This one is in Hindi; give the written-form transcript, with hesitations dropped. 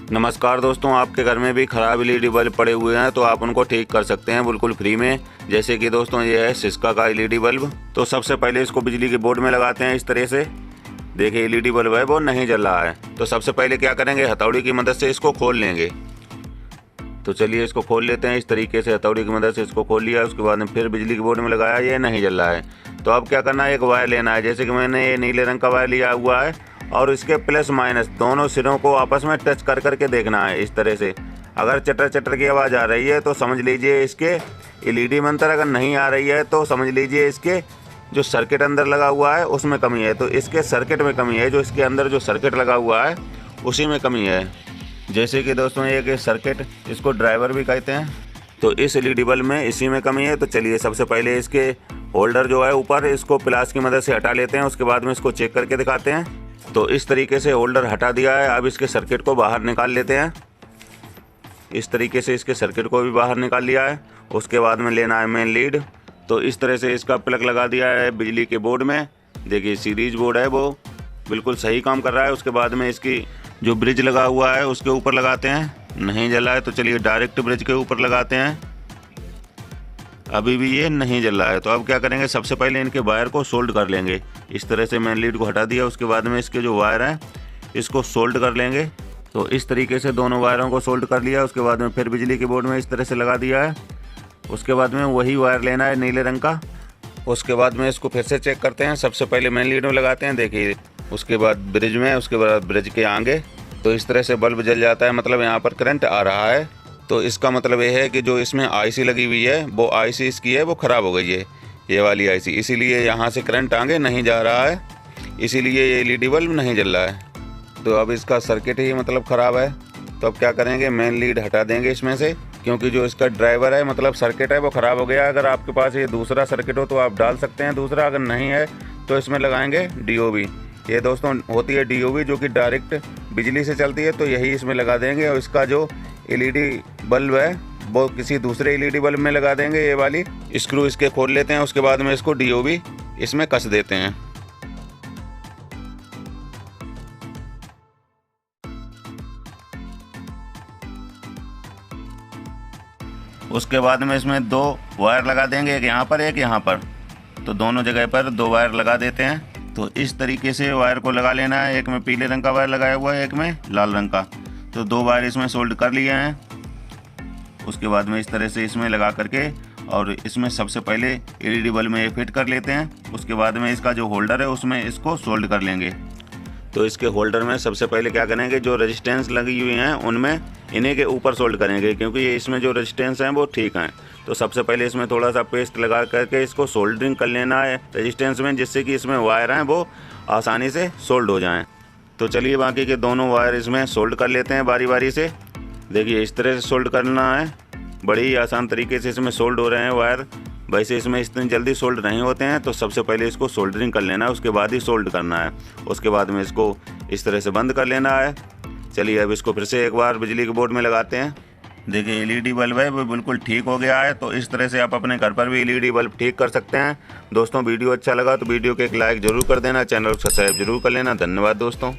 नमस्कार दोस्तों, आपके घर में भी ख़राब एलईडी बल्ब पड़े हुए हैं तो आप उनको ठीक कर सकते हैं बिल्कुल फ्री में। जैसे कि दोस्तों ये है सिस्का का एलईडी बल्ब। तो सबसे पहले इसको बिजली के बोर्ड में लगाते हैं इस तरह से। देखिए एलईडी बल्ब है वो नहीं जल रहा है। तो सबसे पहले क्या करेंगे, हथौड़ी की मदद से इसको खोल लेंगे। तो चलिए इसको खोल लेते हैं इस तरीके से। हथौड़ी की मदद से इसको खोल लिया, उसके बाद में फिर बिजली के बोर्ड में लगाया, ये नहीं जल रहा है। तो अब क्या करना है, एक वायर लेना है। जैसे कि मैंने ये नीले रंग का वायर लिया हुआ है और इसके प्लस माइनस दोनों सिरों को आपस में टच कर करके देखना है इस तरह से। अगर चटर चटर की आवाज़ आ रही है तो समझ लीजिए इसके एलईडी में अंतर, अगर नहीं आ रही है तो समझ लीजिए इसके जो सर्किट अंदर लगा हुआ है उसमें कमी है। तो इसके सर्किट में कमी है, जो इसके अंदर जो सर्किट लगा हुआ है उसी में कमी है। जैसे कि दोस्तों एक सर्किट, इसको ड्राइवर भी कहते हैं, तो इस एलईडी बल्ब में इसी में कमी है। तो चलिए सबसे पहले इसके होल्डर जो है ऊपर, इसको प्लास की मदद से हटा लेते हैं। उसके बाद में इसको चेक करके दिखाते हैं। तो इस तरीके से होल्डर हटा दिया है। अब इसके सर्किट को बाहर निकाल लेते हैं। इस तरीके से इसके सर्किट को भी बाहर निकाल लिया है। उसके बाद में लेना है मेन लीड। तो इस तरह से इसका प्लग लगा दिया है बिजली के बोर्ड में। देखिए सीरीज बोर्ड है वो बिल्कुल सही काम कर रहा है। उसके बाद में इसकी जो ब्रिज लगा हुआ है उसके ऊपर लगाते हैं, नहीं जला है। तो चलिए डायरेक्ट ब्रिज के ऊपर लगाते हैं, अभी भी ये नहीं जल रहा है। तो अब क्या करेंगे, सबसे पहले इनके वायर को सोल्ड कर लेंगे। इस तरह से मेन लीड को हटा दिया, उसके बाद में इसके जो वायर हैं इसको सोल्ड कर लेंगे। तो इस तरीके से दोनों वायरों को सोल्ड कर लिया। उसके बाद में फिर बिजली के बोर्ड में इस तरह से लगा दिया है। उसके बाद में वही वायर लेना है नीले रंग का। उसके बाद में इसको फिर से चेक करते हैं। सबसे पहले मेन लीड में लगाते हैं, देखिए, उसके बाद ब्रिज में, उसके बाद ब्रिज के आगे। तो इस तरह से बल्ब जल जाता है, मतलब यहाँ पर करंट आ रहा है। तो इसका मतलब ये है कि जो इसमें आईसी लगी हुई है वो आईसी इसकी है वो ख़राब हो गई है, ये वाली आईसी। इसीलिए यहाँ से करंट आगे नहीं जा रहा है, इसीलिए ये एलईडी बल्ब नहीं जल रहा है। तो अब इसका सर्किट ही मतलब ख़राब है। तो अब क्या करेंगे, मेन लीड हटा देंगे इसमें से, क्योंकि जो इसका ड्राइवर है मतलब सर्किट है वो ख़राब हो गया। अगर आपके पास ये दूसरा सर्किट हो तो आप डाल सकते हैं दूसरा, अगर नहीं है तो इसमें लगाएंगे डीओवी। ये दोस्तों होती है डीओवी जो कि डायरेक्ट बिजली से चलती है, तो यही इसमें लगा देंगे। और इसका जो एलईडी बल्ब है वो किसी दूसरे एलईडी बल्ब में लगा देंगे। ये वाली स्क्रू इसके खोल लेते हैं। उसके बाद में इसको डीओवी इसमें कस देते हैं। उसके बाद में इसमें दो वायर लगा देंगे, एक यहाँ पर एक यहाँ पर। तो दोनों जगह पर दो वायर लगा देते हैं। तो इस तरीके से वायर को लगा लेना है। एक में पीले रंग का वायर लगाया हुआ है, एक में लाल रंग का। तो दो वायर इसमें सोल्ड कर लिए हैं। उसके बाद में इस तरह से इसमें लगा करके और इसमें सबसे पहले एलईडी बल्ब में ये फिट कर लेते हैं। उसके बाद में इसका जो होल्डर है उसमें इसको सोल्ड कर लेंगे। तो इसके होल्डर में सबसे पहले क्या करेंगे, जो रेजिस्टेंस लगी हुई हैं उनमें इन्हीं के ऊपर सोल्ड करेंगे, क्योंकि ये इसमें जो रेजिस्टेंस हैं वो ठीक हैं। तो सबसे पहले इसमें थोड़ा सा पेस्ट लगा करके इसको सोल्डरिंग कर लेना है रेजिस्टेंस में, जिससे कि इसमें वायर हैं वो आसानी से सोल्ड हो जाएं। तो चलिए बाकी के दोनों वायर इसमें सोल्ड कर लेते हैं बारी बारी से। देखिए इस तरह से सोल्ड करना है, बड़ी ही आसान तरीके से इसमें सोल्ड हो रहे हैं वायर। वैसे इसमें इतनी जल्दी सोल्ड नहीं होते हैं, तो सबसे पहले इसको सोल्डरिंग कर लेना है, उसके बाद ही सोल्ड करना है। उसके बाद में इसको इस तरह से बंद कर लेना है। चलिए अब इसको फिर से एक बार बिजली के बोर्ड में लगाते हैं। देखिए एलईडी बल्ब है वो बिल्कुल ठीक हो गया है। तो इस तरह से आप अपने घर पर भी एलईडी बल्ब ठीक कर सकते हैं। दोस्तों वीडियो अच्छा लगा तो वीडियो को एक लाइक ज़रूर कर देना, चैनल को सब्सक्राइब जरूर कर लेना। धन्यवाद दोस्तों।